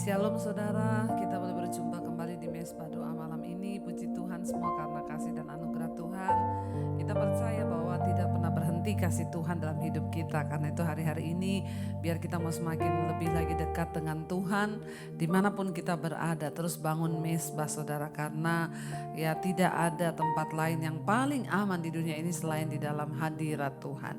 Shalom saudara, kita boleh berjumpa kembali di Mesbah Doa malam ini. Puji Tuhan semua karena kasih dan anugerah Tuhan. Kita percaya bahwa tidak pernah berhenti kasih Tuhan dalam hidup kita. Karena itu hari-hari ini biar kita mau semakin lebih lagi dekat dengan Tuhan. Dimanapun kita berada, terus bangun mesbah saudara. Karena ya tidak ada tempat lain yang paling aman di dunia ini selain di dalam hadirat Tuhan.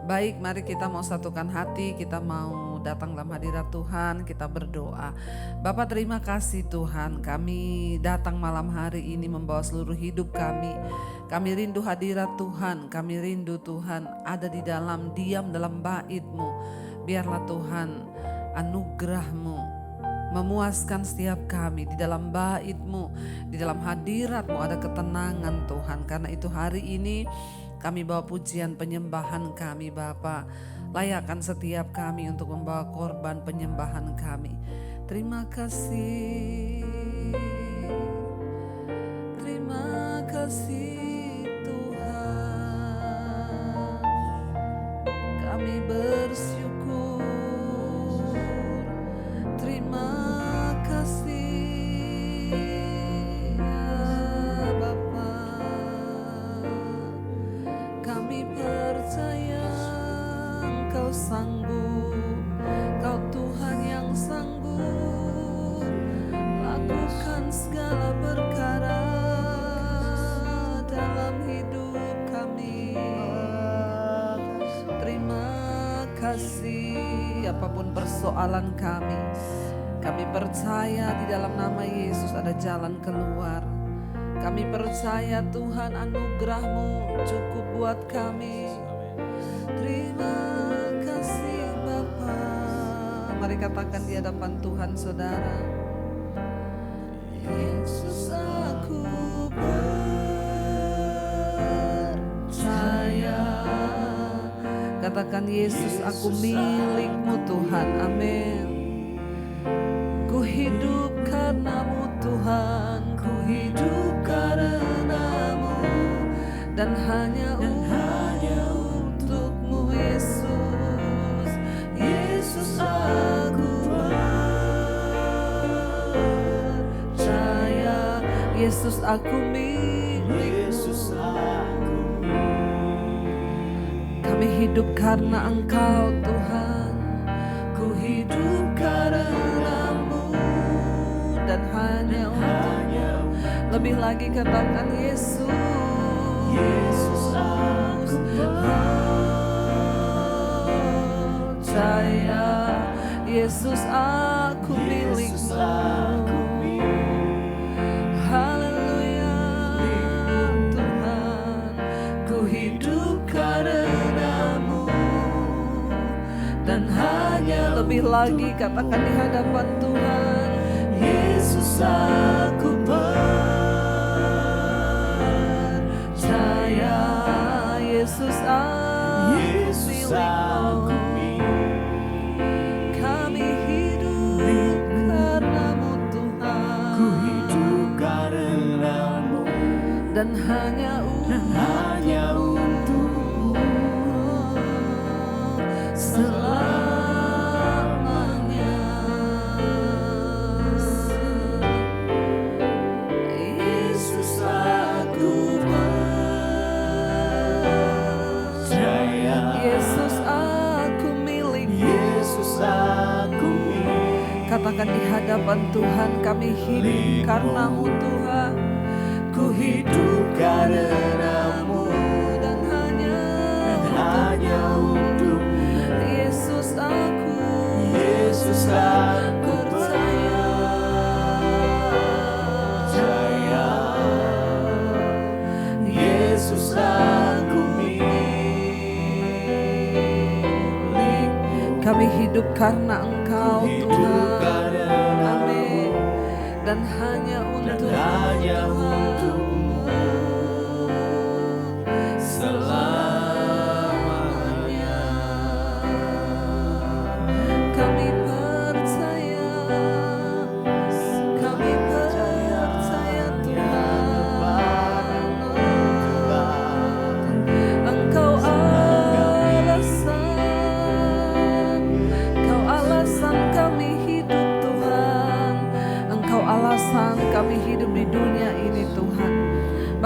Baik, mari kita mau satukan hati, kita mau datang dalam hadirat Tuhan, kita berdoa. Bapa, terima kasih Tuhan, kami datang malam hari ini membawa seluruh hidup kami. Kami rindu hadirat Tuhan, kami rindu Tuhan ada di dalam, diam dalam bait-Mu. Biarlah Tuhan anugerah-Mu memuaskan setiap kami di dalam bait-Mu, di dalam hadirat-Mu ada ketenangan Tuhan. Karena itu hari ini kami bawa pujian penyembahan kami Bapa. Layakkan setiap kami untuk membawa korban penyembahan kami. Terima kasih. Terima kasih Tuhan. Kami bersyukur. Terima kasih ya Bapa. Kami percaya Engkau sanggup, Kau Tuhan yang sanggup lakukan segala perkara dalam hidup kami. Terima kasih apapun persoalan kami percaya di dalam nama Yesus ada jalan keluar. Kami percaya Tuhan anugerah-Mu cukup buat kami. Terima kasih Bapa. Mari katakan di hadapan Tuhan saudara. Yesus, aku percaya. Katakan Yesus, aku milik-Mu Tuhan. Amin. Ku hidup karena-Mu Tuhan, ku hidup karena-Mu, dan hanya untuk-Mu Yesus. Yesus, aku percaya. Yesus, aku milik-Mu. Kami hidup karena Engkau Tuhan, ku hidup karena-Mu, dan hanya untuk-Mu. Lebih lagi katakan Yesus. Yesus, aku percaya. Yesus, aku milik-Mu. Haleluya Tuhan, ku hidup karena-Mu, dan hanya lebih lagi katakan di hadapan Tuhan. Yesus, aku percaya. Yesus, aku milik-Mu. Kami hidup karena-Mu Tuhan, ku hidup karena-Mu, dan hanya untuk-Mu selamanya. Yesus, aku percaya. Yesus, aku milik-Mu. Yesus, aku milik. Katakan di hadapan Tuhan, kami hidup karena-Mu Tuhan, ku hidup karena-Mu, dan hanya untuk Yesus, aku percaya. Yesus, aku milik. Kami hidup karena Engkau Tuhan. Amin. Dan hanya untuk-Mu selamanya. Kami percaya Tuhan. Engkau alasan kami hidup Tuhan.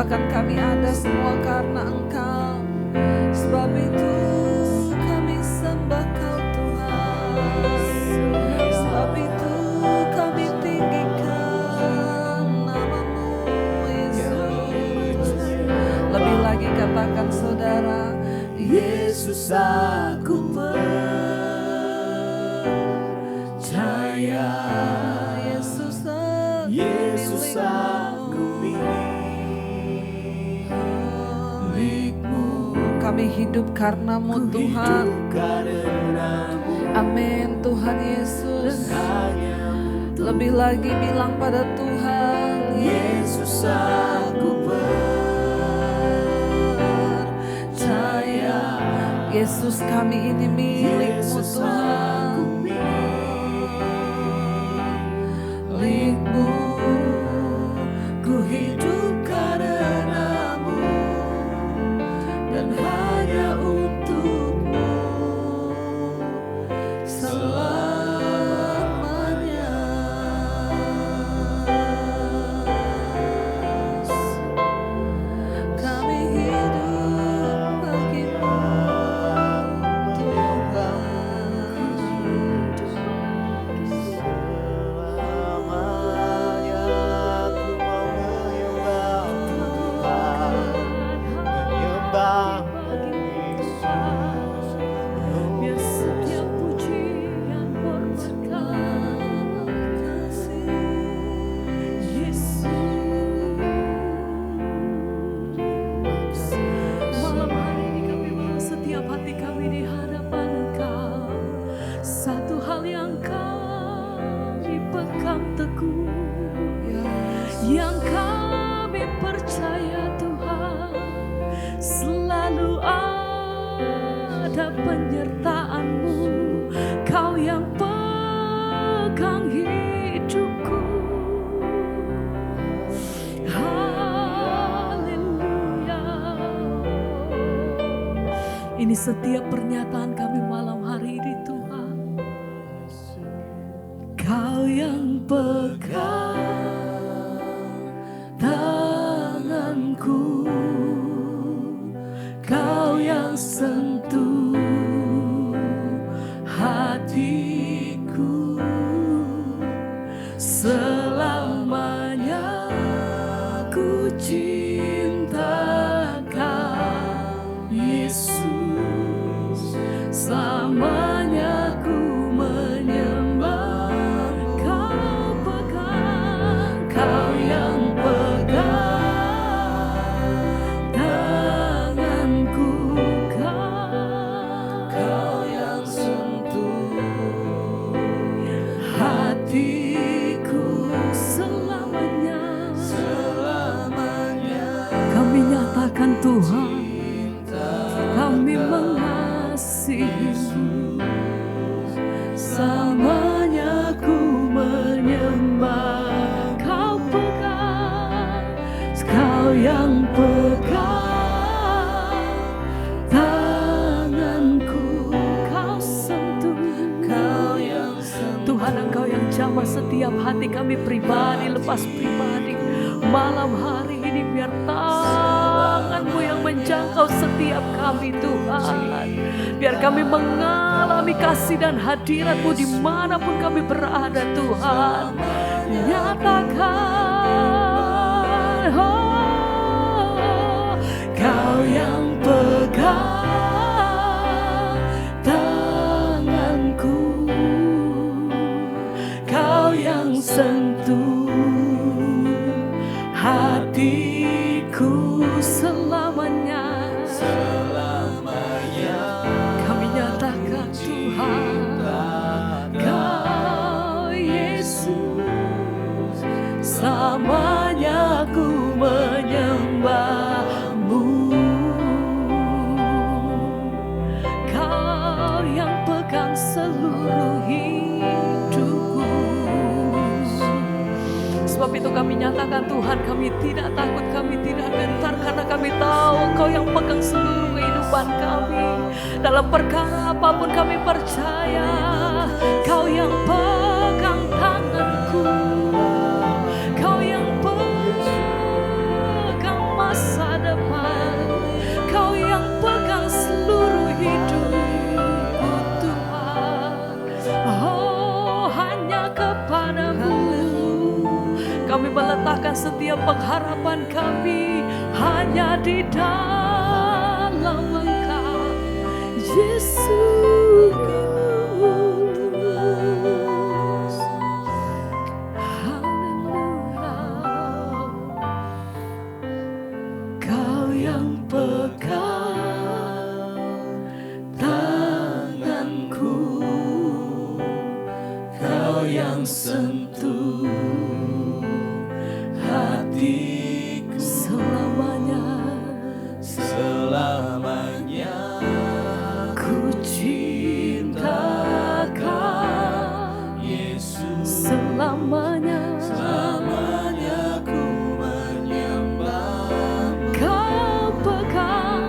Bahkan kami ada semua karena Engkau. Sebab itu kami sembah Kau Tuhan. Sebab itu kami tinggikan nama-Mu Yesus. Lebih lagi katakan saudara, Yesus aku percaya. Yesus aku milik-Mu. Kami hidup karena-Mu Tuhan. Amin Tuhan Yesus. Lebih lagi bilang pada Tuhan, Yesus aku percaya. Yesus kami ini milik-Mu Tuhan. Milik-Mu, ku hidup karena-Mu dan hanya untuk-Mu selamanya. Kami hidup bagi-Mu Tuhan. Yang kami percaya Tuhan, selalu ada penyertaan-Mu. Kau yang pegang hidupku. Haleluya. Ini setiap pernyataan kami malam hari ini Tuhan. Kau yang pegang tanganku, Kau yang sentuh hatiku. Selamanya ku cinta Kau Yesus. Selamanya ku menyembah Kau pegang, Kau yang Tuhan, kami mengasihi-Mu. Selamanya ku menyembah Kau pegang, Kau yang pegang tanganku. Kau sentuh, Kau yang sentuh. Tuhan, Engkau yang jamah setiap hati kami pribadi, lepas pribadi. Malam hari ini biar tangan-Mu yang menjangkau setiap kami Tuhan. Biar kami mengalami kasih dan hadirat-Mu dimanapun kami berada Tuhan. Nyatakan, oh, Kau yang pegang tanganku, Kau yang sentuh hatiku. Selamanya, selamanya kami nyatakan Tuhan, Kau Yesus. Selamanya ku menyembah-Mu. Kau yang pegang seluruh hidupku. Sebab itu kami nyatakan Tuhan, kami tidak takut, kami tidak gentar, karena kami tahu Engkau yang pegang seluruh kehidupan kami. Dalam perkara apapun kami percaya, Kau yang pegang tanganku, Kau yang pegang masa pengharapan kami hanya di dalam Engkau, Yesus. Haleluya. Kau yang pegang tanganku, Kau yang sentuh hatiku selamanya, selamanya ku cinta Kau, Yesus. Selamanya, selamanya ku menyembah. Kau pegang,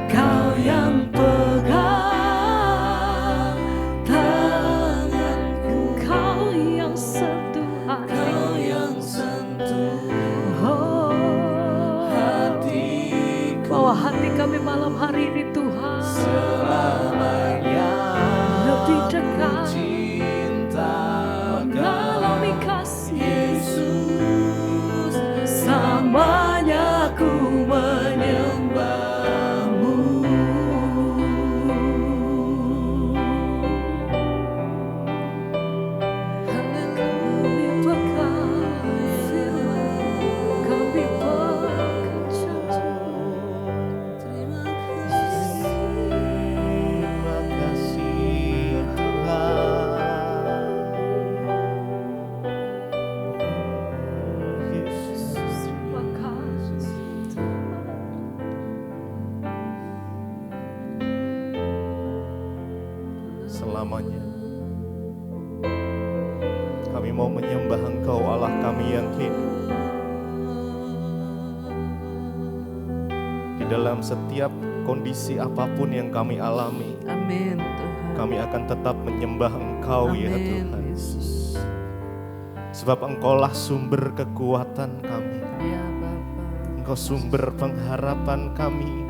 Kau yang pegang tanganku, Kau yang sentuh hati, Kau yang sentuh hatiku. Bawa hati kami malam hari ini Tuhan, selamanya lebih dekat cinta, mengalami kasih Yesus. Selamanya ku menyembah-Mu. Haleluya, pegang firman, kami pegang janji. Terima kasih Tuhan. Yesus, terima kasih Tuhan. Selamanya kami mau menyembah Engkau, Allah kami yang hidup. Di dalam setiap kondisi apapun yang kami alami, Amin Tuhan. kami akan tetap menyembah Engkau, ya Amin, Tuhan. Yesus. Sebab Engkaulah sumber kekuatan kami, Ya Bapa. Engkau sumber pengharapan kami,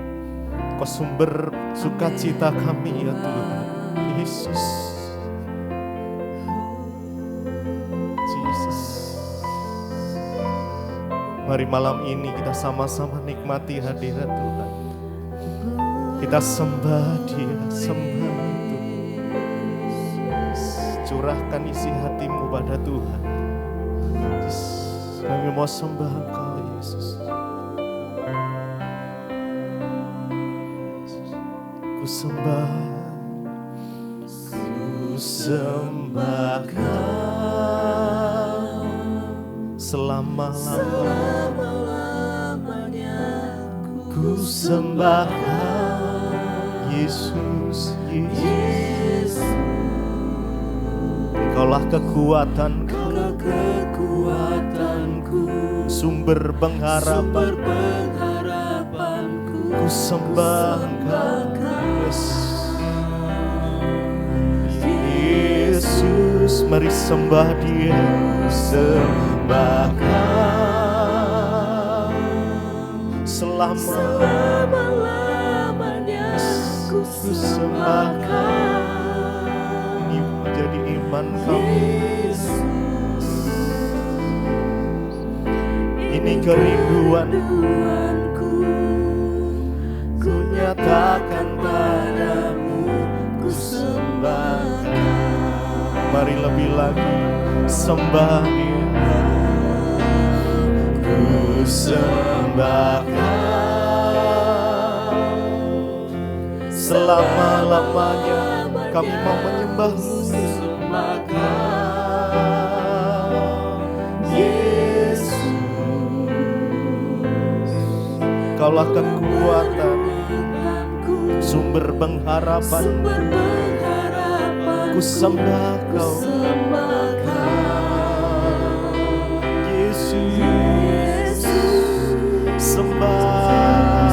Engkau sumber sukacita kami, ya Tuhan. Yesus. Jesus. Mari malam ini kita sama-sama nikmati hadirat Tuhan. Kita sembah Dia, sembah itu. Curahkan isi hatimu pada Tuhan. Yesus. Kami mau sembah Engkau, Yesus. Ku sembah, ku sembah Kau selama-lamanya. Ku sembah Kau, Yesus, Yesus. Engkaulah kekuatanku, sumber pengharapanku. Ku sembah Engkau, Yesus. Mari sembah Dia, sembah Kau selama-lamanya. Ku sembah Kau. Ini menjadi iman kami. Ini kerinduanku, ku nyatakan padamu, ku sembah Kau. Mari lebih lagi sembah Dia. Ku sembah Kau selama-lamanya. Kami mau menyembah-Mu, sembah Kau, Yesus. Kaulah kekuatan, sumber pengharapan. Ku sembah Kau, Yesus. Sembah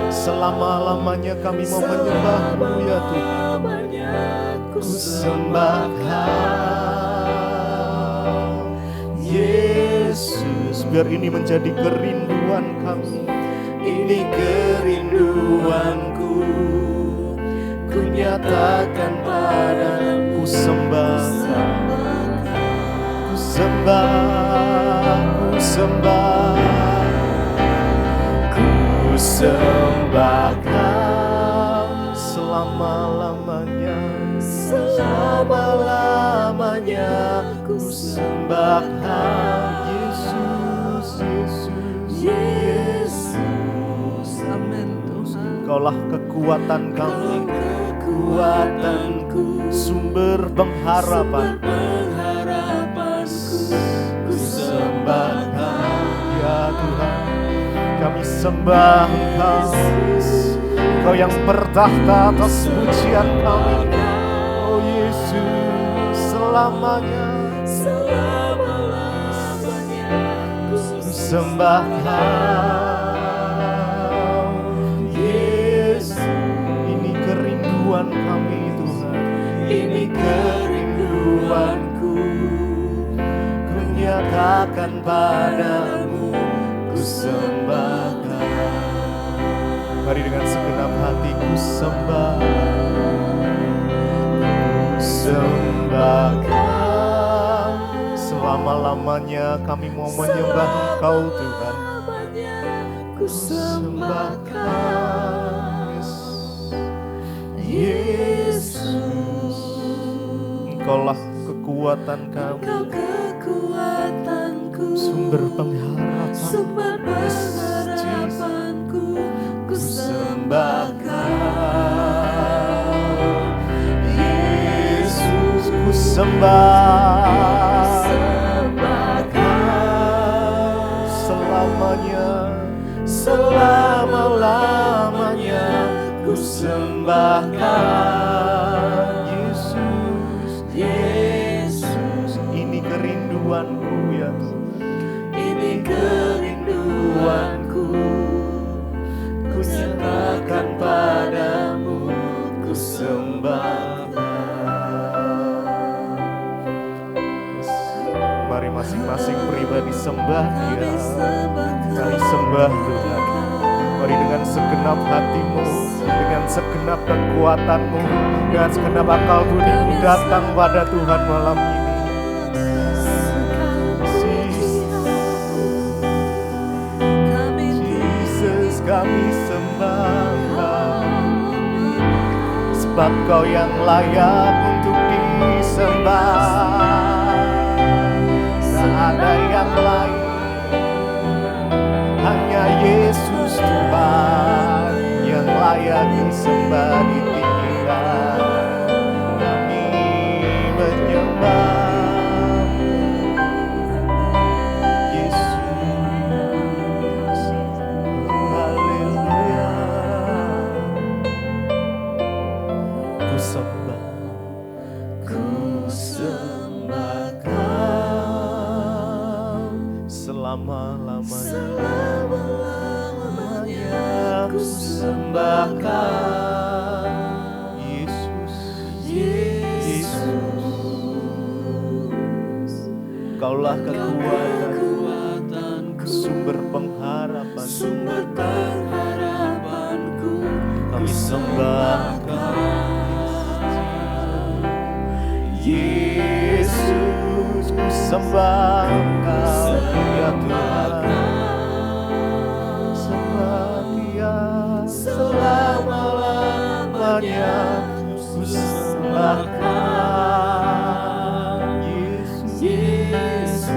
selama-lamanya. Kami mau menyembah-Mu, ya Tuhan. Ku sembah Kau, Yesus. Biar ini menjadi kerinduan kami. Ini kerinduanku, ku nyatakan padamu. Ku sembah, ku sembah, ku sembah, ku sembah Kau selama-lamanya, selama-lamanya ku sembah Kau, Yesus, Yesus, Yesus. Amin Tuhan. Kaulah kekuatan kami, kekuatanku, sumber pengharapan. Ku sembah Kau, ya Tuhan. Kami sembah Engkau, Engkau yang bertahta atas pujian kami. Oh Yesus, selamanya, selama-lamanya ku sembah Kau, Yesus. Ini kerinduan kami Tuhan, ini kerinduanku, ku nyatakan padamu, ku sembah Kau. Mari dengan segenap hati ku sembah, ku sembah Kau. Selama-lamanya kami mau menyembah Engkau Tuhan. Ku sembah Kau, Yesus. Engkaulah kekuatan kami, sumber pengharapanku, ku sembah Kau, Yesus. Ku sembah Kau selamanya, selama-lamanya ku sembah Kau, Yesus, Yesus. Ini kerinduanku ya, ini kerinduanku, ku nyatakan padamu, ku sembah Kau. Mari masing-masing pribadi sembah Dia. Mari sembah Tuhan. Mari dengan segenap hatimu, dengan segenap kekuatanmu, dengan segenap akal budimu datang pada Tuhan malam ini. Yesus, kami sembah Kau, sebab Kau yang layak untuk disembah. Tak ada yang lain, hanya Yesus Tuhan yang layak disembah, ditinggikan. Kami menyembah Yesus. Haleluya. Ku sembah, ku sembah Kau selama-lamanya, ku sembah Kau, Yesus, Yesus. Kaulah kekuatan, sumber pengharapanku, kami sembah Kau, Yesus. Ku sembah Kau, ya Tuhan. Sembah Dia selama-lamanya, ku sembah Kau, Yesus.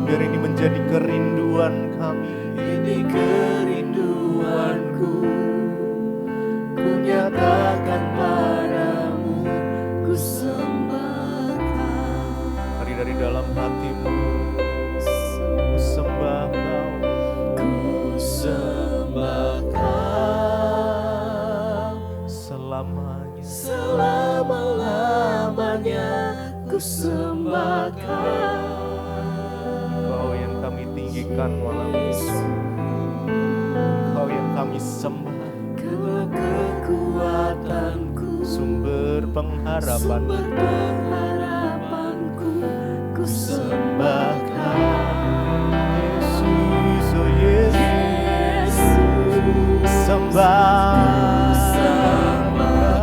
Biar ini menjadi kerinduan kami, ini kerinduanku, ku nyatakan padamu, ku sembah Kau. Mari dari dalam hatimu, ku sembah Kau, ku sembah Kau selamanya, selama-lamanya ku sembah Kau. Kau yang kami tinggikan malam ini, Kau yang kami sembah. Kau kekuatanku, sumber pengharapanku, ku sembah Kau, Yesus, oh Yesus. Sembah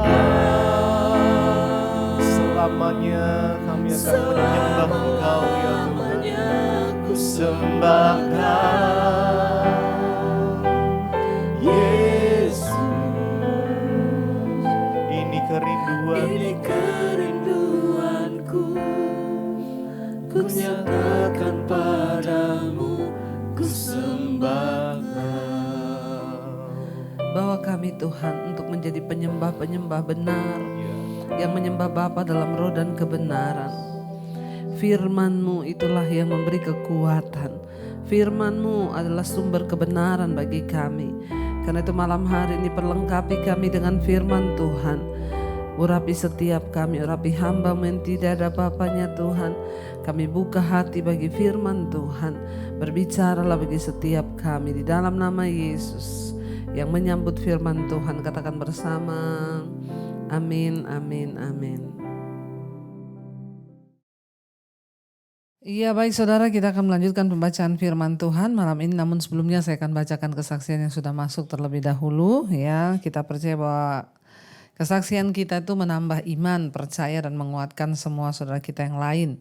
Kau selamanya, kami akan menyembah Engkau ya Tuhan. sembahkan Yesus. Ini kerinduanku, ku nyatakan padamu, ku sembahkan. Bawa kami Tuhan untuk menjadi penyembah-penyembah benar, yang menyembah Bapa dalam roh dan kebenaran. Firman-Mu itulah yang memberi kekuatan. Firman-Mu adalah sumber kebenaran bagi kami. Karena itu malam hari ini perlengkapi kami dengan firman Tuhan. Urapi setiap kami, urapi hamba-Mu yang tidak ada apa-apanya Tuhan. Kami buka hati bagi firman Tuhan. Berbicaralah bagi setiap kami di dalam nama Yesus. Yang menyambut firman Tuhan, katakan bersama, amin, amin, amin. Iya, baik saudara, kita akan melanjutkan pembacaan firman Tuhan malam ini. Namun sebelumnya saya akan bacakan kesaksian yang sudah masuk terlebih dahulu. Ya, kita percaya bahwa kesaksian kita itu menambah iman, percaya dan menguatkan semua saudara kita yang lain.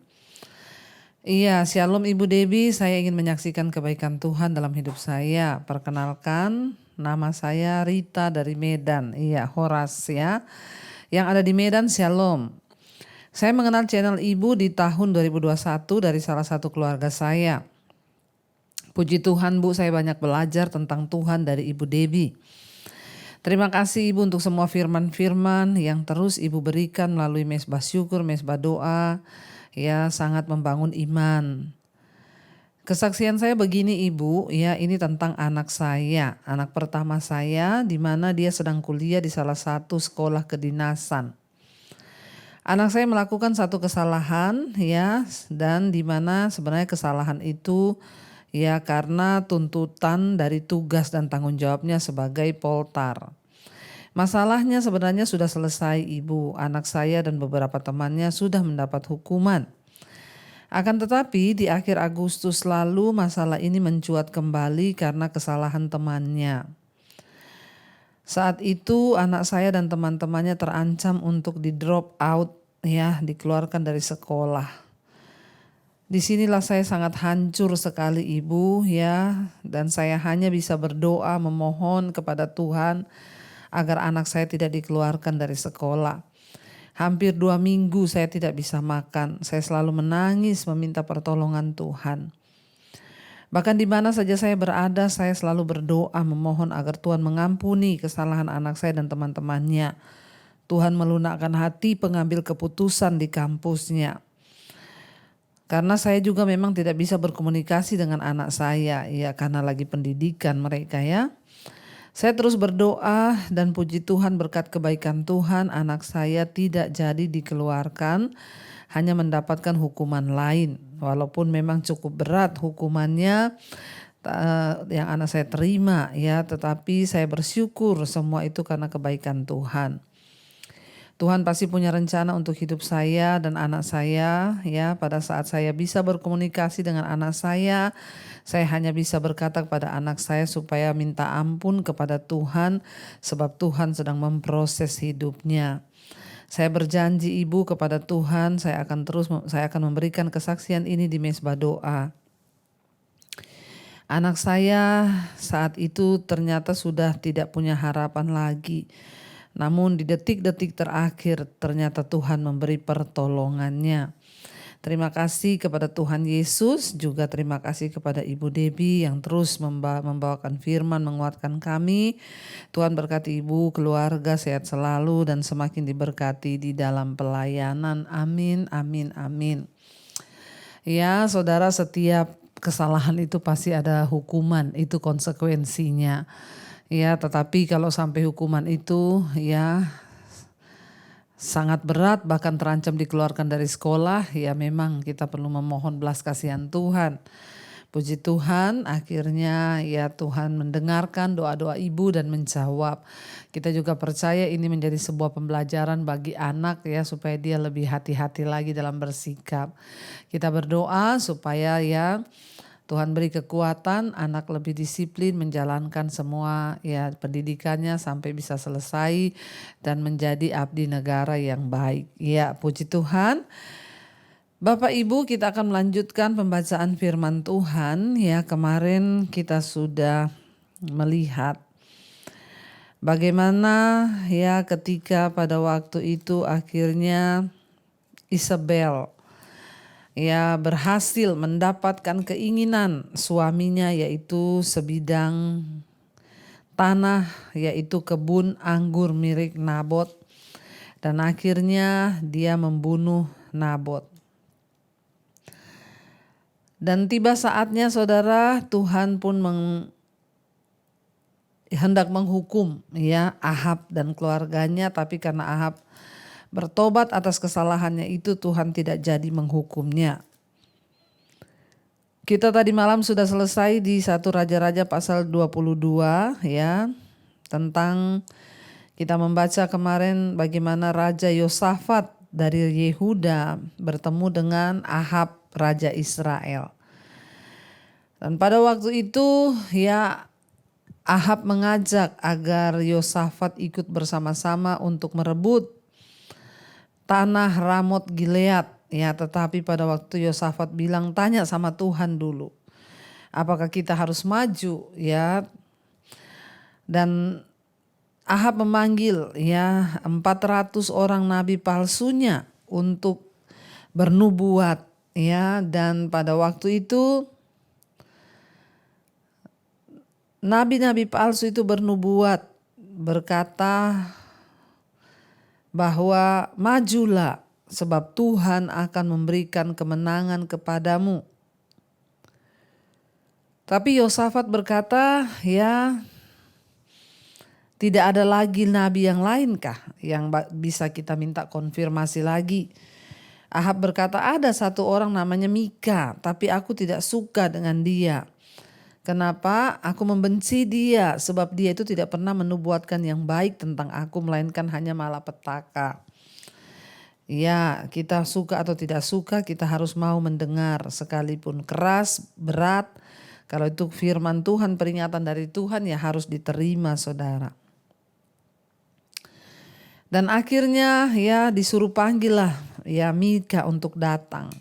Iya, Shalom Ibu Debbie, saya ingin menyaksikan kebaikan Tuhan dalam hidup saya. Perkenalkan, nama saya Rita dari Medan. Iya, Horas ya. Yang ada di Medan, Shalom. Saya mengenal channel Ibu di tahun 2021 dari salah satu keluarga saya. Puji Tuhan Bu, saya banyak belajar tentang Tuhan dari Ibu Debbie. Terima kasih Ibu untuk semua firman-firman yang terus Ibu berikan melalui mesbah syukur, mesbah doa. Ya, sangat membangun iman. Kesaksian saya begini Ibu, ya ini tentang anak saya, anak pertama saya, di mana dia sedang kuliah di salah satu sekolah kedinasan. Anak saya melakukan satu kesalahan, ya, dan di mana sebenarnya kesalahan itu ya karena tuntutan dari tugas dan tanggung jawabnya sebagai poltar. Masalahnya sebenarnya sudah selesai Ibu, anak saya dan beberapa temannya sudah mendapat hukuman. Akan tetapi di akhir Agustus lalu masalah ini mencuat kembali karena kesalahan temannya. Saat itu anak saya dan teman-temannya terancam untuk di drop out, ya, dikeluarkan dari sekolah. Disinilah saya sangat hancur sekali Ibu, ya, dan saya hanya bisa berdoa memohon kepada Tuhan agar anak saya tidak dikeluarkan dari sekolah. Hampir 2 minggu saya tidak bisa makan. Saya selalu menangis meminta pertolongan Tuhan. Bahkan di mana saja saya berada, saya selalu berdoa memohon agar Tuhan mengampuni kesalahan anak saya dan teman-temannya. Tuhan melunakkan hati pengambil keputusan di kampusnya. Karena saya juga memang tidak bisa berkomunikasi dengan anak saya, ya karena lagi pendidikan mereka ya. Saya terus berdoa dan puji Tuhan berkat kebaikan Tuhan anak saya tidak jadi dikeluarkan, hanya mendapatkan hukuman lain. Walaupun memang cukup berat hukumannya yang anak saya terima ya, tetapi saya bersyukur semua itu karena kebaikan Tuhan. Tuhan pasti punya rencana untuk hidup saya dan anak saya ya. Pada saat saya bisa berkomunikasi dengan anak saya hanya bisa berkata kepada anak saya supaya minta ampun kepada Tuhan sebab Tuhan sedang memproses hidupnya. Saya berjanji Ibu kepada Tuhan saya akan memberikan kesaksian ini di mesbah doa. Anak saya saat itu ternyata sudah tidak punya harapan lagi. Namun di detik-detik terakhir ternyata Tuhan memberi pertolongannya. Terima kasih kepada Tuhan Yesus, juga terima kasih kepada Ibu Debbie yang terus membawakan firman, menguatkan kami. Tuhan berkati Ibu, keluarga sehat selalu dan semakin diberkati di dalam pelayanan. Amin, amin, amin. Ya saudara, setiap kesalahan itu pasti ada hukuman, itu konsekuensinya. Ya, tetapi kalau sampai hukuman itu ya sangat berat bahkan terancam dikeluarkan dari sekolah, ya memang kita perlu memohon belas kasihan Tuhan. Puji Tuhan akhirnya ya Tuhan mendengarkan doa-doa ibu dan menjawab. Kita juga percaya ini menjadi sebuah pembelajaran bagi anak ya supaya dia lebih hati-hati lagi dalam bersikap. Kita berdoa supaya ya Tuhan beri kekuatan, anak lebih disiplin menjalankan semua ya pendidikannya sampai bisa selesai dan menjadi abdi negara yang baik. Ya, puji Tuhan. Bapak Ibu, kita akan melanjutkan pembacaan firman Tuhan ya. Kemarin kita sudah melihat bagaimana ya ketika pada waktu itu akhirnya Isabel ya berhasil mendapatkan keinginan suaminya, yaitu sebidang tanah, yaitu kebun anggur milik Nabot, dan akhirnya dia membunuh Nabot. Dan tiba saatnya saudara, Tuhan pun hendak menghukum ya Ahab dan keluarganya, tapi karena Ahab bertobat atas kesalahannya itu, Tuhan tidak jadi menghukumnya. Kita tadi malam sudah selesai di 1 Raja-Raja pasal 22 ya, tentang kita membaca kemarin bagaimana Raja Yosafat dari Yehuda bertemu dengan Ahab Raja Israel. Dan pada waktu itu ya Ahab mengajak agar Yosafat ikut bersama-sama untuk merebut tanah Ramot Gilead ya, tetapi pada waktu Yosafat bilang, tanya sama Tuhan dulu, apakah kita harus maju ya. Dan Ahab memanggil ya 400 orang nabi palsunya untuk bernubuat ya, dan pada waktu itu nabi-nabi palsu itu bernubuat, berkata bahwa majulah sebab Tuhan akan memberikan kemenangan kepadamu. Tapi Yosafat berkata, ya tidak ada lagi nabi yang lainkah yang bisa kita minta konfirmasi lagi? Ahab berkata, ada satu orang namanya Mika, tapi aku tidak suka dengan dia. Kenapa? Aku membenci dia, sebab dia itu tidak pernah menubuatkan yang baik tentang aku, melainkan hanya malapetaka. Ya, kita suka atau tidak suka, kita harus mau mendengar, sekalipun keras, berat. Kalau itu firman Tuhan, peringatan dari Tuhan, ya harus diterima saudara. Dan akhirnya ya disuruh panggil lah ya Mika untuk datang.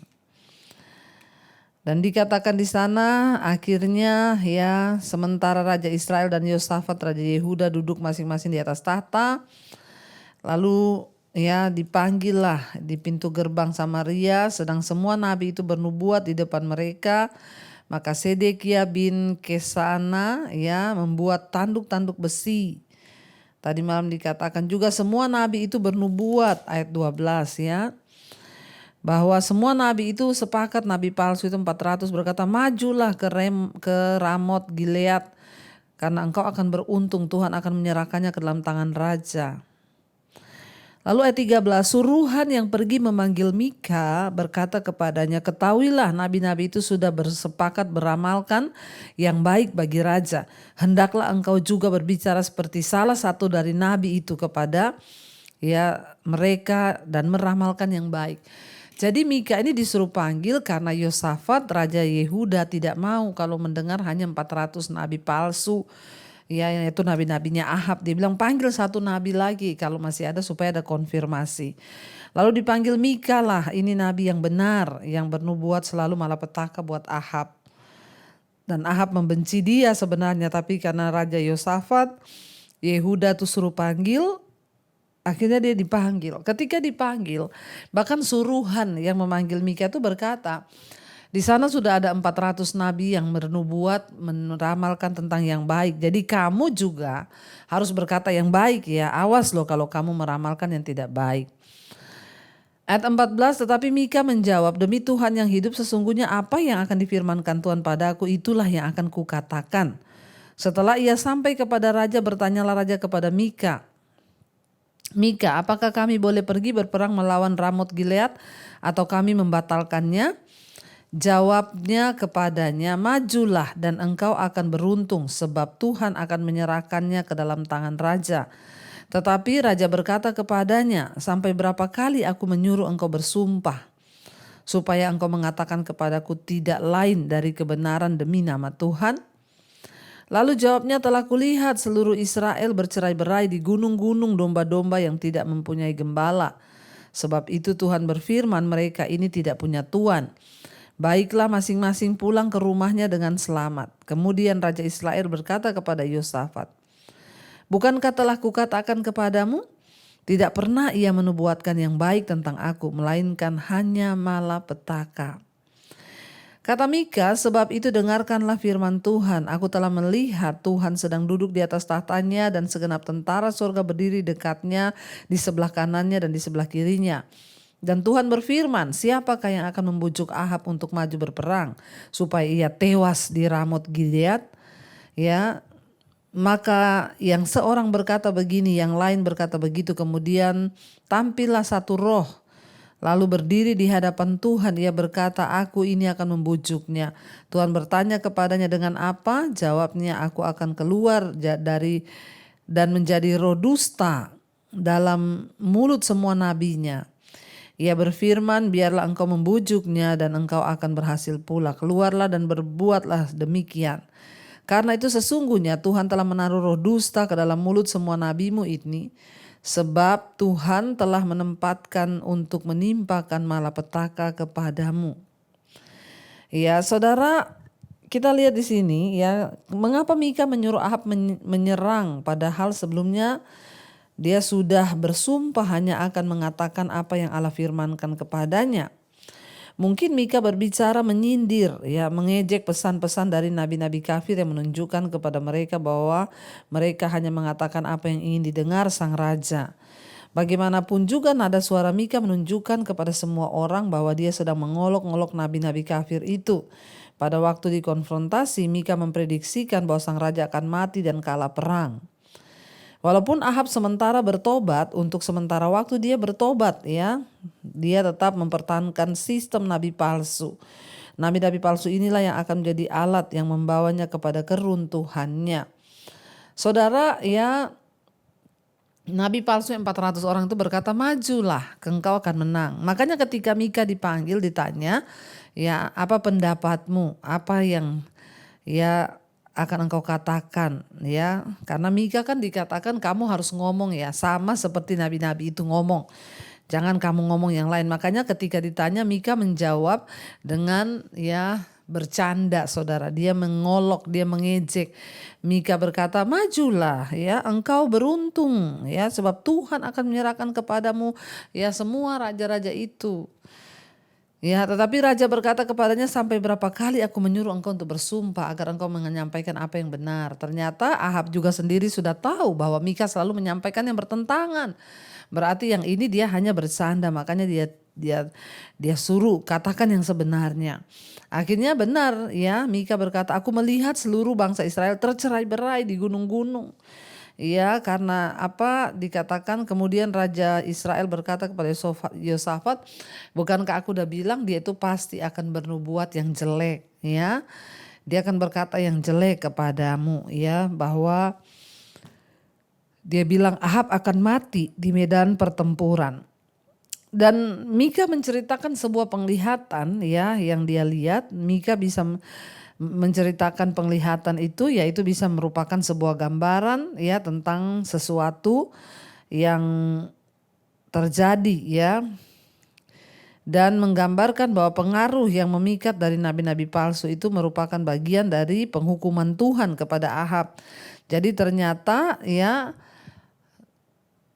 Dan dikatakan di sana akhirnya ya sementara Raja Israel dan Yosafat Raja Yehuda duduk masing-masing di atas tahta. Lalu ya dipanggil lah di pintu gerbang Samaria, sedang semua nabi itu bernubuat di depan mereka. Maka Sedekia bin Kesana ya membuat tanduk-tanduk besi. Tadi malam dikatakan juga semua nabi itu bernubuat, ayat 12 ya. Bahwa semua nabi itu sepakat, nabi palsu itu 400 berkata, majulah ke Ramot Gilead karena engkau akan beruntung, Tuhan akan menyerahkannya ke dalam tangan raja. Lalu ayat 13, suruhan yang pergi memanggil Mika berkata kepadanya, ketahuilah nabi-nabi itu sudah bersepakat beramalkan yang baik bagi raja. Hendaklah engkau juga berbicara seperti salah satu dari nabi itu kepada ya mereka dan meramalkan yang baik. Jadi Mika ini disuruh panggil karena Yosafat Raja Yehuda tidak mau kalau mendengar hanya 400 nabi palsu. Ya itu nabi-nabinya Ahab. Dia bilang panggil satu nabi lagi kalau masih ada supaya ada konfirmasi. Lalu dipanggil Mika lah, ini nabi yang benar yang bernubuat selalu malapetaka buat Ahab. Dan Ahab membenci dia sebenarnya, tapi karena Raja Yosafat Yehuda tuh suruh panggil, akhirnya dia dipanggil. Ketika dipanggil, bahkan suruhan yang memanggil Mika itu berkata, di sana sudah ada 400 nabi yang bernubuat meramalkan tentang yang baik. Jadi kamu juga harus berkata yang baik ya. Awas loh kalau kamu meramalkan yang tidak baik. Ayat 14, tetapi Mika menjawab, demi Tuhan yang hidup sesungguhnya apa yang akan difirmankan Tuhan padaku itulah yang akan kukatakan. Setelah ia sampai kepada raja, bertanyalah raja kepada Mika. Mika, apakah kami boleh pergi berperang melawan Ramot Gilead atau kami membatalkannya? Jawabnya kepadanya, majulah dan engkau akan beruntung sebab Tuhan akan menyerahkannya ke dalam tangan raja. Tetapi raja berkata kepadanya, sampai berapa kali aku menyuruh engkau bersumpah supaya engkau mengatakan kepadaku tidak lain dari kebenaran demi nama Tuhan? Lalu jawabnya, telah kulihat seluruh Israel bercerai-berai di gunung-gunung domba-domba yang tidak mempunyai gembala. Sebab itu Tuhan berfirman, mereka ini tidak punya Tuan. Baiklah masing-masing pulang ke rumahnya dengan selamat. Kemudian Raja Israel berkata kepada Yosafat, bukankah telah kukatakan kepadamu? Tidak pernah ia menubuatkan yang baik tentang aku, melainkan hanya malapetaka. Kata Mika, sebab itu dengarkanlah firman Tuhan. Aku telah melihat Tuhan sedang duduk di atas tahtanya dan segenap tentara surga berdiri dekatnya di sebelah kanannya dan di sebelah kirinya. Dan Tuhan berfirman, siapakah yang akan membujuk Ahab untuk maju berperang supaya ia tewas di Ramot Gilead? Ya, maka yang seorang berkata begini, yang lain berkata begitu. Kemudian tampillah satu roh, lalu berdiri di hadapan Tuhan. Ia berkata, aku ini akan membujuknya. Tuhan bertanya kepadanya, dengan apa? Jawabnya, aku akan keluar dari dan menjadi roh dusta dalam mulut semua nabinya. Ia berfirman, biarlah engkau membujuknya dan engkau akan berhasil pula. Keluarlah dan berbuatlah demikian. Karena itu sesungguhnya Tuhan telah menaruh roh dusta ke dalam mulut semua nabimu ini. Sebab Tuhan telah menempatkan untuk menimpakan malapetaka kepadamu. Ya saudara, kita lihat di sini ya, mengapa Mika menyuruh Ahab menyerang padahal sebelumnya dia sudah bersumpah hanya akan mengatakan apa yang Allah firmankan kepadanya. Mungkin Mika berbicara menyindir, ya, mengejek pesan-pesan dari nabi-nabi kafir yang menunjukkan kepada mereka bahwa mereka hanya mengatakan apa yang ingin didengar sang raja. Bagaimanapun juga nada suara Mika menunjukkan kepada semua orang bahwa dia sedang mengolok-olok nabi-nabi kafir itu. Pada waktu dikonfrontasi, Mika memprediksikan bahwa sang raja akan mati dan kalah perang. Walaupun Ahab sementara bertobat, untuk sementara waktu dia bertobat ya, dia tetap mempertahankan sistem nabi palsu. Nabi-nabi palsu inilah yang akan menjadi alat yang membawanya kepada keruntuhannya. Saudara ya, nabi palsu 400 orang itu berkata, majulah, engkau akan menang. Makanya ketika Mika dipanggil ditanya, ya apa pendapatmu, apa yang ya akan engkau katakan, ya, karena Mika kan dikatakan kamu harus ngomong ya sama seperti nabi-nabi itu ngomong, jangan kamu ngomong yang lain. Makanya ketika ditanya Mika menjawab dengan ya bercanda saudara, dia mengolok, dia mengejek. Mika berkata, majulah ya, engkau beruntung ya, sebab Tuhan akan menyerahkan kepadamu ya semua raja-raja itu. Ya, tetapi raja berkata kepadanya, sampai berapa kali aku menyuruh engkau untuk bersumpah agar engkau menyampaikan apa yang benar. Ternyata Ahab juga sendiri sudah tahu bahwa Mika selalu menyampaikan yang bertentangan. Berarti yang ini dia hanya bersanda, makanya dia suruh katakan yang sebenarnya. Akhirnya benar ya, Mika berkata, aku melihat seluruh bangsa Israel tercerai-berai di gunung-gunung. Ya, karena apa dikatakan kemudian Raja Israel berkata kepada Yosafat, bukankah aku udah bilang dia itu pasti akan bernubuat yang jelek ya. Dia akan berkata yang jelek kepadamu ya, bahwa dia bilang Ahab akan mati di medan pertempuran. Dan Mika menceritakan sebuah penglihatan ya yang dia lihat. Mika bisa menceritakan penglihatan itu, yaitu bisa merupakan sebuah gambaran ya tentang sesuatu yang terjadi ya, dan menggambarkan bahwa pengaruh yang memikat dari nabi-nabi palsu itu merupakan bagian dari penghukuman Tuhan kepada Ahab. Jadi ternyata ya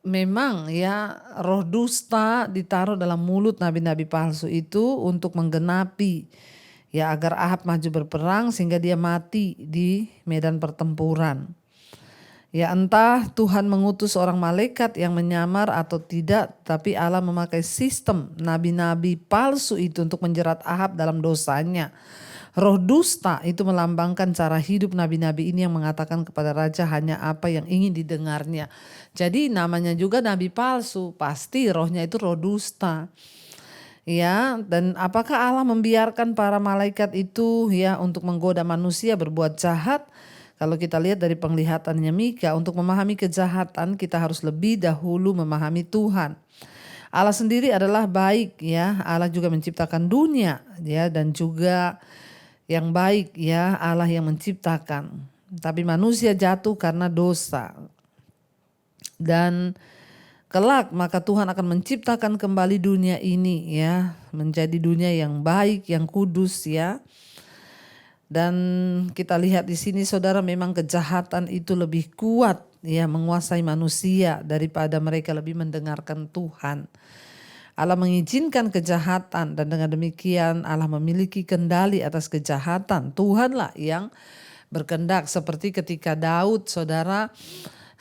memang ya roh dusta ditaruh dalam mulut nabi-nabi palsu itu untuk menggenapi ya agar Ahab maju berperang sehingga dia mati di medan pertempuran. Ya entah Tuhan mengutus seorang malaikat yang menyamar atau tidak, tapi Allah memakai sistem nabi-nabi palsu itu untuk menjerat Ahab dalam dosanya. Roh dusta itu melambangkan cara hidup nabi-nabi ini yang mengatakan kepada raja hanya apa yang ingin didengarnya. Jadi namanya juga nabi palsu, pasti rohnya itu roh dusta. Ya, dan apakah Allah membiarkan para malaikat itu ya untuk menggoda manusia berbuat jahat? Kalau kita lihat dari penglihatannya Mika, untuk memahami kejahatan kita harus lebih dahulu memahami Tuhan. Allah sendiri adalah baik ya, Allah juga menciptakan dunia ya, dan juga yang baik ya, Allah yang menciptakan. Tapi manusia jatuh karena dosa. Dan kelak maka Tuhan akan menciptakan kembali dunia ini ya, menjadi dunia yang baik, yang kudus ya. Dan kita lihat di sini saudara, memang kejahatan itu lebih kuat ya menguasai manusia daripada mereka lebih mendengarkan Tuhan. Allah mengizinkan kejahatan dan dengan demikian Allah memiliki kendali atas kejahatan. Tuhanlah yang berkehendak, seperti ketika Daud saudara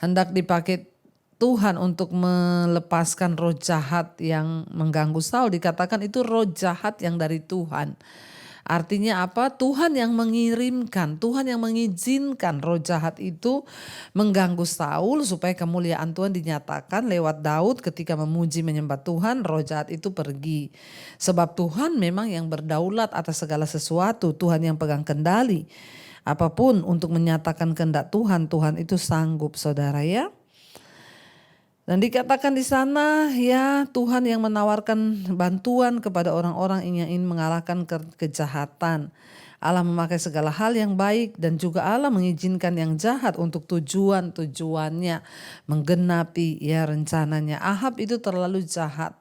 hendak dipakai Tuhan untuk melepaskan roh jahat yang mengganggu Saul, dikatakan itu roh jahat yang dari Tuhan. Artinya apa? Tuhan yang mengirimkan, Tuhan yang mengizinkan roh jahat itu mengganggu Saul supaya kemuliaan Tuhan dinyatakan lewat Daud ketika memuji menyembah Tuhan, roh jahat itu pergi. Sebab Tuhan memang yang berdaulat atas segala sesuatu, Tuhan yang pegang kendali. Apapun untuk menyatakan kehendak Tuhan, Tuhan itu sanggup saudara ya. Dan dikatakan di sana ya, Tuhan yang menawarkan bantuan kepada orang-orang yang ingin mengalahkan kejahatan. Allah memakai segala hal yang baik dan juga Allah mengizinkan yang jahat untuk tujuannya menggenapi ya rencananya. Ahab itu terlalu jahat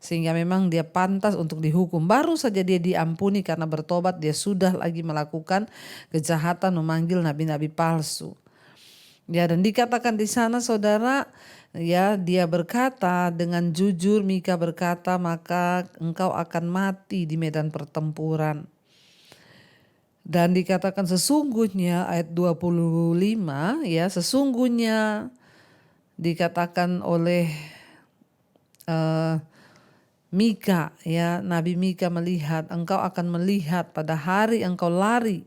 sehingga memang dia pantas untuk dihukum. Baru saja dia diampuni karena bertobat, dia sudah lagi melakukan kejahatan, memanggil nabi-nabi palsu. Ya, dan dikatakan di sana saudara, ya dia berkata dengan jujur, Mika berkata, maka engkau akan mati di medan pertempuran. Dan dikatakan sesungguhnya ayat 25 ya, sesungguhnya dikatakan oleh Mika ya, Nabi Mika melihat, engkau akan melihat pada hari engkau lari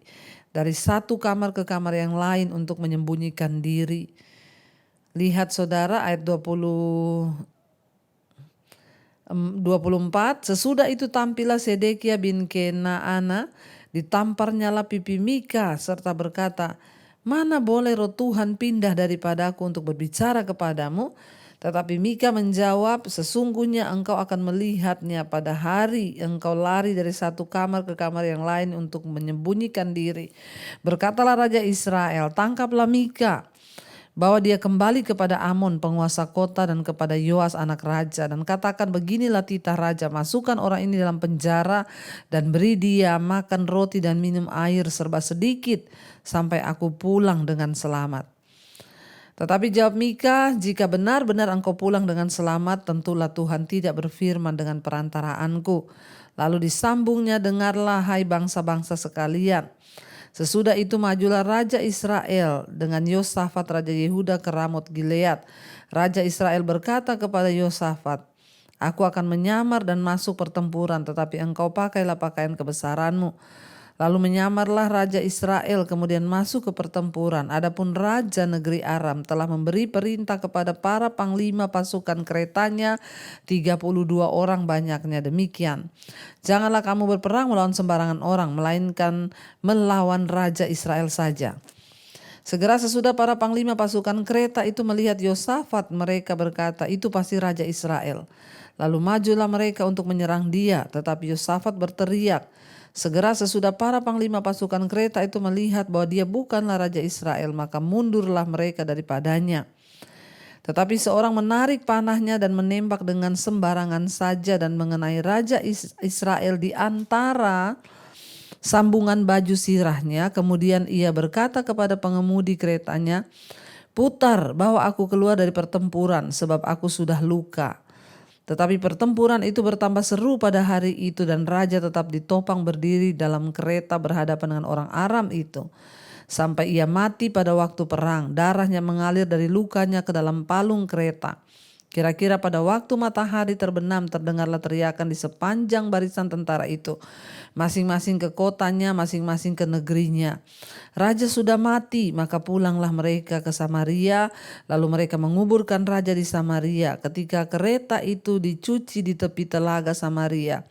dari satu kamar ke kamar yang lain untuk menyembunyikan diri. Lihat saudara ayat 24, sesudah itu tampillah Sedekia bin Kenaana, ditamparnyalah pipi Mika serta berkata, mana boleh roh Tuhan pindah daripadaku untuk berbicara kepadamu? Tetapi Mika menjawab, sesungguhnya engkau akan melihatnya pada hari engkau lari dari satu kamar ke kamar yang lain untuk menyembunyikan diri. Berkatalah Raja Israel, tangkaplah Mika, bawa dia kembali kepada Amon penguasa kota dan kepada Yoas anak raja, dan katakan beginilah titah raja, masukkan orang ini dalam penjara dan beri dia makan roti dan minum air serba sedikit sampai aku pulang dengan selamat. Tetapi jawab Mika, jika benar-benar engkau pulang dengan selamat, tentulah Tuhan tidak berfirman dengan perantaraanku. Lalu disambungnya, dengarlah hai bangsa-bangsa sekalian. Sesudah itu majulah Raja Israel dengan Yosafat Raja Yehuda ke Ramot Gilead. Raja Israel berkata kepada Yosafat, aku akan menyamar dan masuk pertempuran, tetapi engkau pakailah pakaian kebesaranmu. Lalu menyamarlah Raja Israel kemudian masuk ke pertempuran. Adapun Raja negeri Aram telah memberi perintah kepada para panglima pasukan keretanya, 32 orang banyaknya, demikian. Janganlah kamu berperang melawan sembarangan orang, melainkan melawan Raja Israel saja. Segera sesudah para panglima pasukan kereta itu melihat Yosafat, mereka berkata, itu pasti Raja Israel. Lalu majulah mereka untuk menyerang dia, tetapi Yosafat berteriak. Segera sesudah para panglima pasukan kereta itu melihat bahwa dia bukanlah Raja Israel, maka mundurlah mereka daripadanya. Tetapi seorang menarik panahnya dan menembak dengan sembarangan saja dan mengenai Raja Israel di antara sambungan baju sirahnya. Kemudian ia berkata kepada pengemudi keretanya, putar, bawa aku keluar dari pertempuran sebab aku sudah luka. Tetapi pertempuran itu bertambah seru pada hari itu dan raja tetap ditopang berdiri dalam kereta berhadapan dengan orang Aram itu. Sampai ia mati pada waktu perang, darahnya mengalir dari lukanya ke dalam palung kereta. Kira-kira pada waktu matahari terbenam terdengarlah teriakan di sepanjang barisan tentara itu. Masing-masing ke kotanya, masing-masing ke negerinya. Raja sudah mati, maka pulanglah mereka ke Samaria. Lalu mereka menguburkan raja di Samaria. Ketika kereta itu dicuci di tepi telaga Samaria,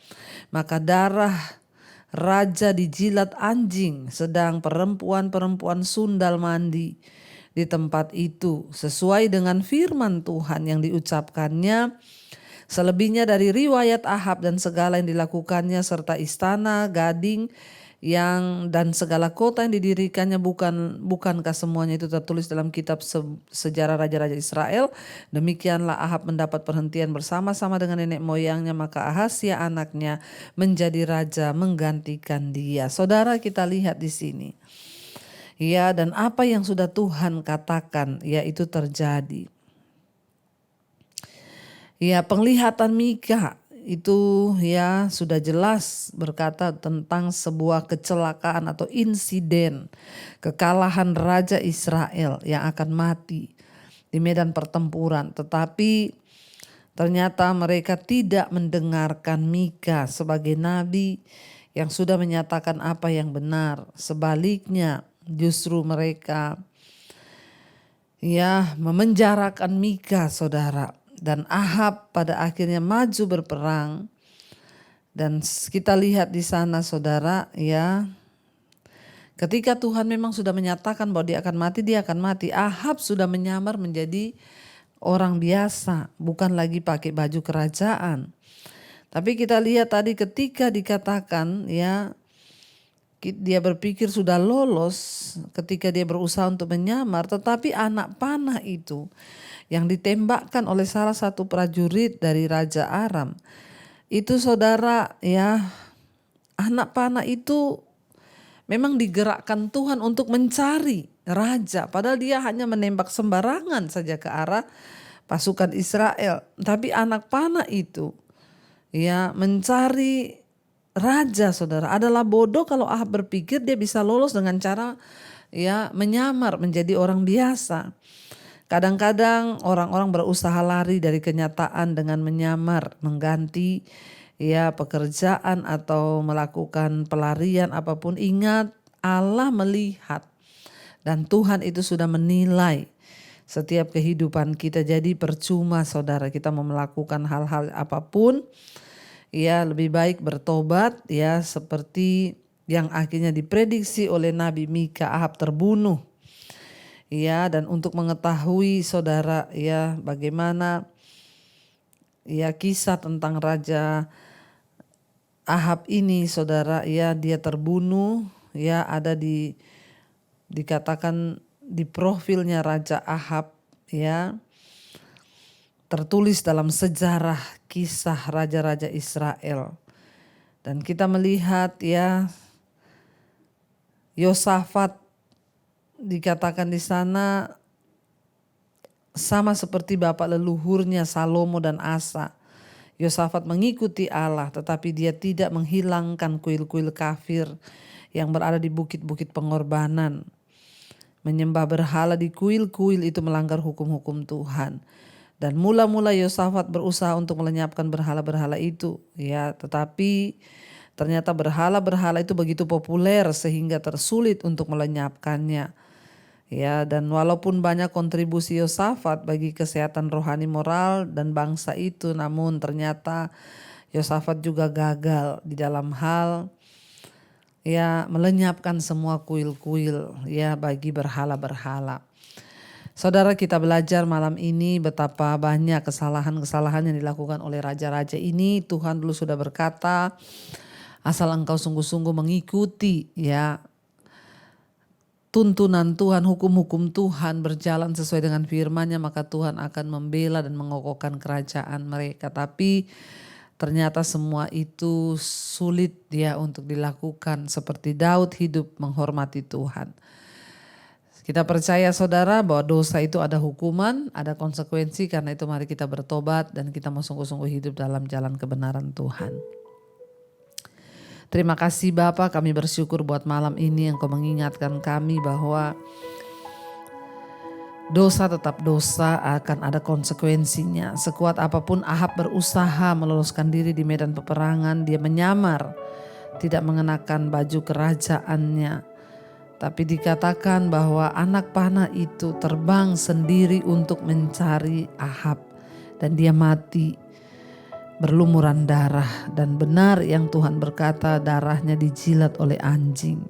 maka darah raja dijilat anjing, sedang perempuan-perempuan sundal mandi di tempat itu, sesuai dengan firman Tuhan yang diucapkannya. Selebihnya dari riwayat Ahab dan segala yang dilakukannya serta istana, gading dan segala kota yang didirikannya, bukankah semuanya itu tertulis dalam kitab sejarah raja-raja Israel? Demikianlah Ahab mendapat perhentian bersama-sama dengan nenek moyangnya, maka Ahazia anaknya menjadi raja menggantikan dia. Saudara, kita lihat di sini. Ya, dan apa yang sudah Tuhan katakan, ya itu terjadi. Ya, penglihatan Mika itu ya sudah jelas berkata tentang sebuah kecelakaan atau insiden kekalahan Raja Israel yang akan mati di medan pertempuran. Tetapi ternyata mereka tidak mendengarkan Mika sebagai nabi yang sudah menyatakan apa yang benar. Sebaliknya, justru mereka ya memenjarakan Mika, saudara. Dan Ahab pada akhirnya maju berperang. Dan kita lihat di sana, saudara, ya, ketika Tuhan memang sudah menyatakan bahwa dia akan mati, dia akan mati. Ahab sudah menyamar menjadi orang biasa, bukan lagi pakai baju kerajaan. Tapi kita lihat tadi ketika dikatakan ya, dia berpikir sudah lolos ketika dia berusaha untuk menyamar, tetapi anak panah itu yang ditembakkan oleh salah satu prajurit dari Raja Aram. Itu, saudara, ya, anak panah itu memang digerakkan Tuhan untuk mencari raja. Padahal dia hanya menembak sembarangan saja ke arah pasukan Israel. Tapi anak panah itu ya mencari raja, saudara. Adalah bodoh kalau Ahab berpikir dia bisa lolos dengan cara ya menyamar menjadi orang biasa. Kadang-kadang orang-orang berusaha lari dari kenyataan dengan menyamar, mengganti ya pekerjaan atau melakukan pelarian apapun. Ingat, Allah melihat dan Tuhan itu sudah menilai setiap kehidupan kita. Jadi percuma, saudara, kita mau melakukan hal-hal apapun. Ya, lebih baik bertobat ya, seperti yang akhirnya diprediksi oleh Nabi Mika. Ahab terbunuh. Ya, dan untuk mengetahui, saudara, ya, bagaimana ya kisah tentang Raja Ahab ini, saudara, ya, dia terbunuh, ya, ada dikatakan di profilnya Raja Ahab, ya, tertulis dalam sejarah kisah raja-raja Israel. Dan kita melihat ya, Yosafat dikatakan di sana sama seperti bapak leluhurnya Salomo dan Asa. Yosafat mengikuti Allah, tetapi dia tidak menghilangkan kuil-kuil kafir yang berada di bukit-bukit pengorbanan. Menyembah berhala di kuil-kuil itu melanggar hukum-hukum Tuhan. Dan mula-mula Yosafat berusaha untuk melenyapkan berhala-berhala itu, ya, tetapi ternyata berhala-berhala itu begitu populer sehingga tersulit untuk melenyapkannya. Ya, dan walaupun banyak kontribusi Yosafat bagi kesehatan rohani moral dan bangsa itu, namun ternyata Yosafat juga gagal di dalam hal ya melenyapkan semua kuil-kuil ya bagi berhala-berhala. Saudara, kita belajar malam ini betapa banyak kesalahan-kesalahan yang dilakukan oleh raja-raja ini. Tuhan dulu sudah berkata, asal engkau sungguh-sungguh mengikuti ya tuntunan Tuhan, hukum-hukum Tuhan, berjalan sesuai dengan firman-Nya, maka Tuhan akan membela dan mengokohkan kerajaan mereka. Tapi ternyata semua itu sulit ya untuk dilakukan, seperti Daud hidup menghormati Tuhan. Kita percaya, saudara, bahwa dosa itu ada hukuman, ada konsekuensi. Karena itu mari kita bertobat dan kita mau sungguh-sungguh hidup dalam jalan kebenaran Tuhan. Terima kasih Bapa, kami bersyukur buat malam ini Engkau mengingatkan kami bahwa dosa tetap dosa, akan ada konsekuensinya. Sekuat apapun Ahab berusaha meloloskan diri di medan peperangan, dia menyamar, tidak mengenakan baju kerajaannya. Tapi dikatakan bahwa anak panah itu terbang sendiri untuk mencari Ahab dan dia mati berlumuran darah, dan benar yang Tuhan berkata, darahnya dijilat oleh anjing.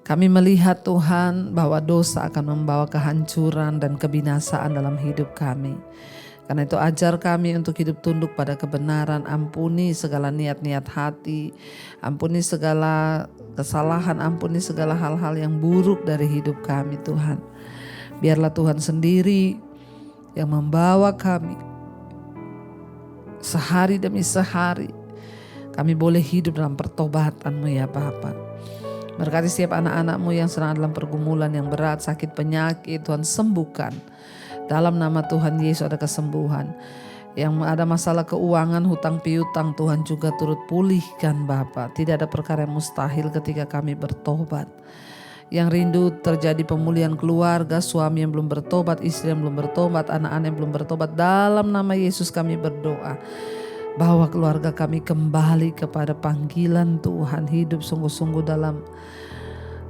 Kami melihat Tuhan bahwa dosa akan membawa kehancuran dan kebinasaan dalam hidup kami. Karena itu ajar kami untuk hidup tunduk pada kebenaran. Ampuni segala niat-niat hati, ampuni segala kesalahan, ampuni segala hal-hal yang buruk dari hidup kami Tuhan. Biarlah Tuhan sendiri yang membawa kami sehari demi sehari. Kami boleh hidup dalam pertobatan-Mu ya Bapa. Berkati setiap anak-anak-Mu yang sedang dalam pergumulan yang berat, sakit, penyakit, Tuhan sembuhkan. Dalam nama Tuhan Yesus ada kesembuhan. Yang ada masalah keuangan, hutang piutang, Tuhan juga turut pulihkan Bapa. Tidak ada perkara yang mustahil ketika kami bertobat. Yang rindu terjadi pemulihan keluarga, suami yang belum bertobat, istri yang belum bertobat, anak-anak yang belum bertobat. Dalam nama Yesus kami berdoa. Bawa keluarga kami kembali kepada panggilan Tuhan. Hidup sungguh-sungguh dalam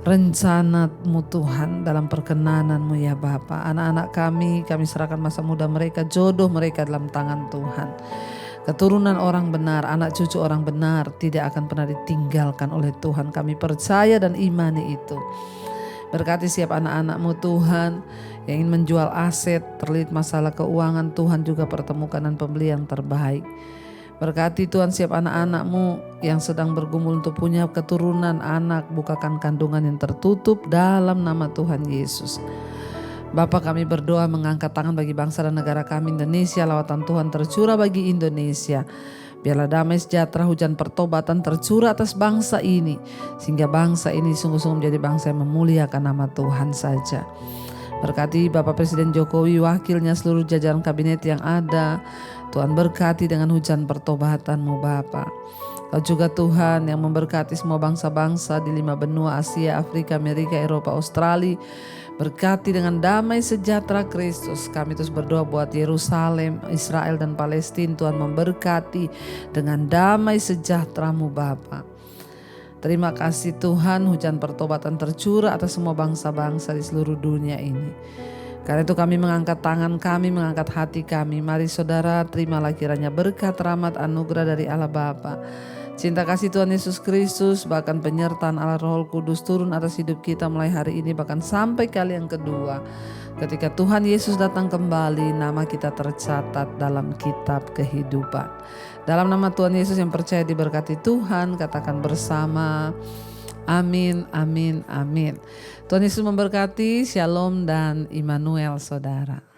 rencana-Mu Tuhan, dalam perkenanan-Mu ya Bapa. Anak-anak kami serahkan masa muda mereka, jodoh mereka dalam tangan Tuhan. Keturunan orang benar, anak cucu orang benar tidak akan pernah ditinggalkan oleh Tuhan. Kami percaya dan imani itu. Berkati setiap anak-anak-Mu Tuhan yang ingin menjual aset, terlilit masalah keuangan, Tuhan juga pertemukan dan pembeli yang terbaik. Berkati Tuhan setiap anak-anak-Mu yang sedang bergumul untuk punya keturunan anak, bukakan kandungan yang tertutup dalam nama Tuhan Yesus. Bapa, kami berdoa mengangkat tangan bagi bangsa dan negara kami Indonesia. Lawatan Tuhan tercurah bagi Indonesia. Biarlah damai sejahtera, hujan pertobatan tercurah atas bangsa ini, sehingga bangsa ini sungguh-sungguh menjadi bangsa yang memuliakan nama Tuhan saja. Berkati Bapak Presiden Jokowi, wakilnya, seluruh jajaran kabinet yang ada. Tuhan berkati dengan hujan pertobatan-Mu Bapa. Kau juga Tuhan yang memberkati semua bangsa-bangsa di 5 benua Asia, Afrika, Amerika, Eropa, Australia. Berkati dengan damai sejahtera Kristus. Kami terus berdoa buat Yerusalem, Israel dan Palestina. Tuhan memberkati dengan damai sejahtera-Mu Bapa. Terima kasih Tuhan, hujan pertobatan tercurah atas semua bangsa-bangsa di seluruh dunia ini. Karena itu kami mengangkat tangan kami, mengangkat hati kami. Mari saudara, terimalah kiranya berkat, rahmat, anugerah dari Allah Bapa, cinta kasih Tuhan Yesus Kristus, bahkan penyertaan Allah Roh Kudus turun atas hidup kita mulai hari ini, bahkan sampai kali yang kedua. Ketika Tuhan Yesus datang kembali, nama kita tercatat dalam kitab kehidupan. Dalam nama Tuhan Yesus yang percaya diberkati Tuhan, katakan bersama, amin, amin, amin. Tuhan Yesus memberkati, shalom dan Immanuel saudara.